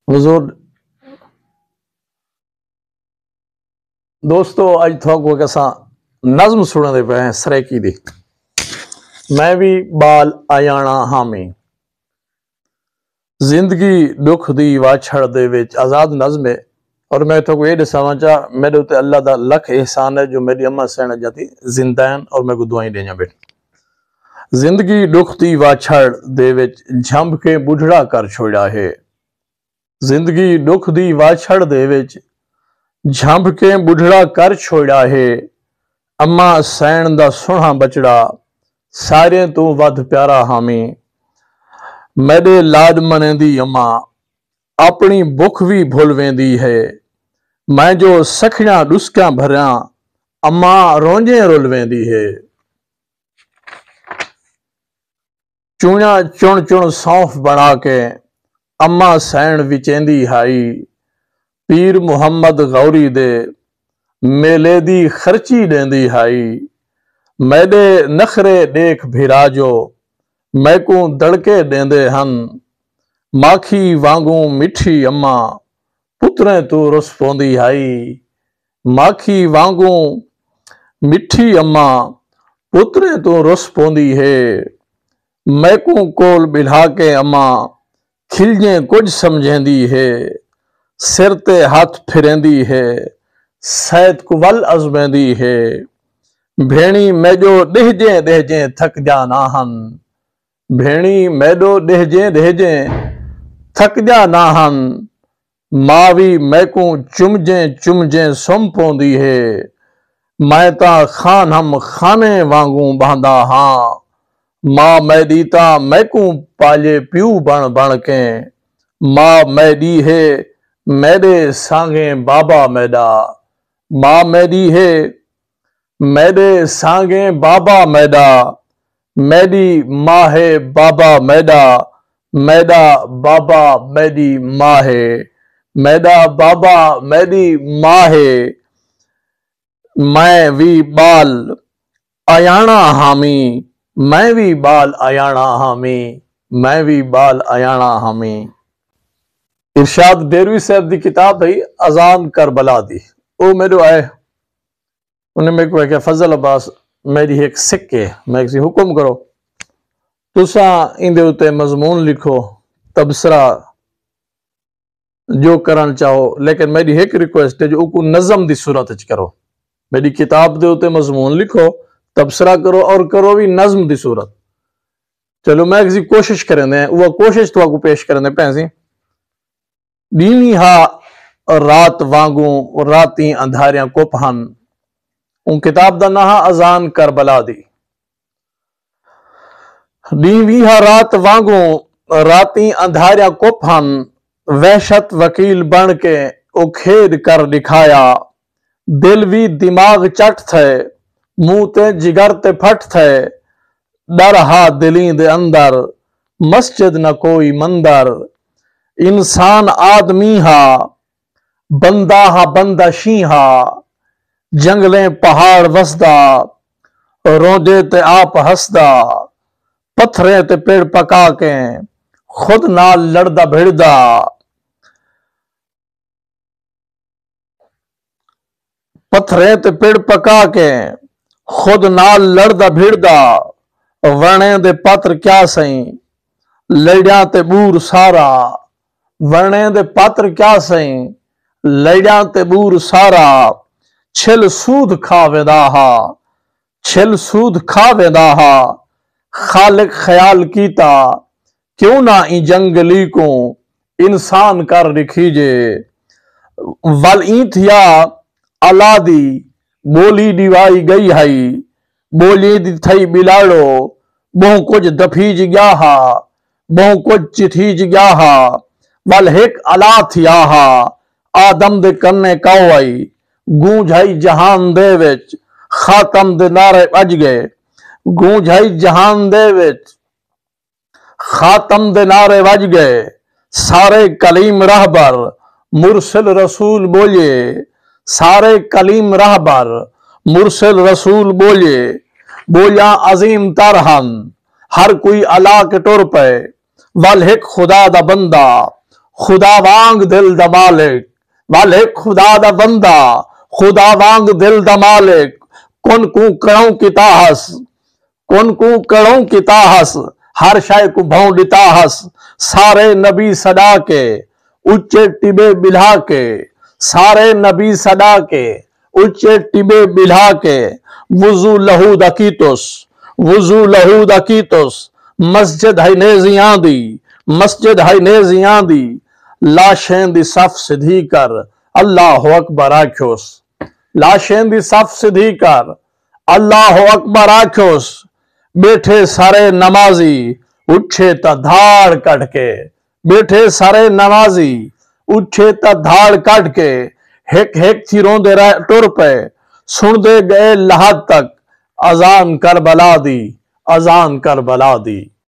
حضور دوستو اج تھوکو کہ اساں نظم سنندے پئے ہیں سریکی دی میں بھی بال آیانا حامی زندگی دکھ دی واچھڑ دے وچ آزاد نظم ہے اور میں تو یہ دساواں چا میرے تے اللہ دا لکھ احسان ہے جو میری اماں سینا جاتی زندہ ہیں اور میں کو دعائیں دینا بیٹھ زندگی دکھ دی واچھڑ دے وچ جھمب کے بڑھڑا کر چھوڑا ہے زندگی دکھ دی واچھڑ دے وچ جھمب کے بڑھڑا کر چھوڑا ہے اماں سین دا سونا بچڑا سارے تو ود پیارا حامی میرے لاڈ منیندی اماں اپنی بکھ بھی بھول ویندی ہے میں جو سکھیاں ڈسکیاں بھریاں اماں رونجیں رول ویندی ہے چونیاں چون چون سونف بنا کے اماں سین وچیندی ہائی پیر محمد غوری دے میلے دی خرچی دیندی ہائی میرے نخرے دیکھ بھیراجو میں کو دڑکے دیندے ہن ماکھی وانگوں مٹھی اماں پتریں تو رس پوندی ہائی ماکھی وانگوں مٹھی اماں پتریں تو رس پوندی ہے میں کو کول بلھا کے اماں کھلجیں کچھ سمجھیندی ہے سر تے ہاتھ پھریندی ہے سید کو ول ازمیندی ہے بھیڑی میجو دہجیں تھک جانا ہن بھیڑی میڈو دہجیں تھک جانا ہن ماوی میں کو چمجیں سم پوندی ہے میں تا خان ہم خانے وانگوں باندھا ہاں ماں میں دیتا میں کو پالے پیو بن کے ماں میں دی ہے میرے سانگیں بابا میڈا ماں میری ہے میرے سانگیں بابا میڈا میری ماں ہے بابا میڈا میڈا بابا میری ماں ہے میڈا بابا میری ماں ہے میں بھی بال آیانا حامی میں بھی بال آیانا حامی میں بھی بال آیانا حامی ارشاد بیروی صاحب دی کتاب ہے اذان کربلا دی او میرے آئے انہیں میں کو کہ فضل عباس میری ایک سکے میں کسی حکم کرو تساں اندے ہوتے مضمون لکھو تبصرہ جو کرن چاہو لیکن میری ایک ریکویسٹ ہے جو اوکو نظم دی صورت اچ کرو میری کتاب دے ہوتے مضمون لکھو تبصرہ کرو اور کرو بھی نظم دی صورت چلو میں کسی کوشش کریں دیں وہ کوشش تو آگو پیش کریں دیں پینسی دینی ہا رات وانگوں راتی اندھاریاں کو پہن ان کتاب دا نہا اذان کربلا دی دینی ہا رات وانگوں راتی اندھاریاں کو پہن وحشت وکیل بن کے او کھید کر دکھایا دل بھی دماغ چٹ تھے منہ تے جگر تے پھٹ تھے ڈر ہا دلیں دے اندر مسجد نہ کوئی مندر انسان آدمی ہا بندہ ہا بندہ شی ہا جنگلیں پہاڑ وسدا روندے تے آپ ہسدا پتھریں تے پیڑ پکا کے خود نال لڑدا بھڑدا پتھریں تے پیڑ پکا کے خود نال لڑدا بھڑدا ورنے دے پاتر کیا سائیں لڑیاں تے بور سارا ورنے دے پاتر کیا سائیں لڑیاں تے بور سارا چھل سود کھا ویدا ہا چھل سود کھا ویدا ہا خالق خیال کیتا کیوں نہ این جنگلی کو انسان کر رکھیجے ول این تھیا اللہ دی بولی دیوائی گئی ہائی بولی دی تھئی بلاڑو بہوں کچھ دپھیج گیا ہا بہوں کچھ چتھیج گیا ہا ول ہک اللہ تھیا ہا آدم دے کنے کاؤ آئی گونجھائی جہان دے وچ خاتم دے نعرے بج گئے گونجھائی جہان دے وچ خاتم دے نعرے بج گئے سارے کلیم رہبر مرسل رسول بولے سارے کلیم رہبر مرسل رسول بولے بولیاں عظیم ترہن ہر کوئی اللہ کے ٹور پہ والہک خدا دا بندہ خدا وانگ دل دا مالک، مالک خدا دا بندہ، خدا وانگ دل دا مالک، کن کو کڑوں کی تاہس، کن کو کڑوں کی تاہس، ہر شے کو بھونڈی تاہس، سارے نبی صدا کے اچے ٹبے بلھا کے، سارے نبی صدا کے اچے ٹبے بلھا کے، وضو لہو دکیتوس، وضو لہو دکیتوس، مسجد ہے نیزیاں دی، مسجد ہے نیزیاں دی، لاشیں دی صف سدھی کر اللہ اکبر آکھوس، لاشیں دی صف سدھی کر اللہ اکبر آکھوس، بیٹھے سارے نمازی اٹھے تا دھاڑ کٹ کے، بیٹھے سارے نمازی اٹھے تا دھاڑ کٹ کے، ہیک ہیک تھی روندے ٹر پے، سن دے گئے لحد تک، اذان کربلا دی، اذان کربلا دی۔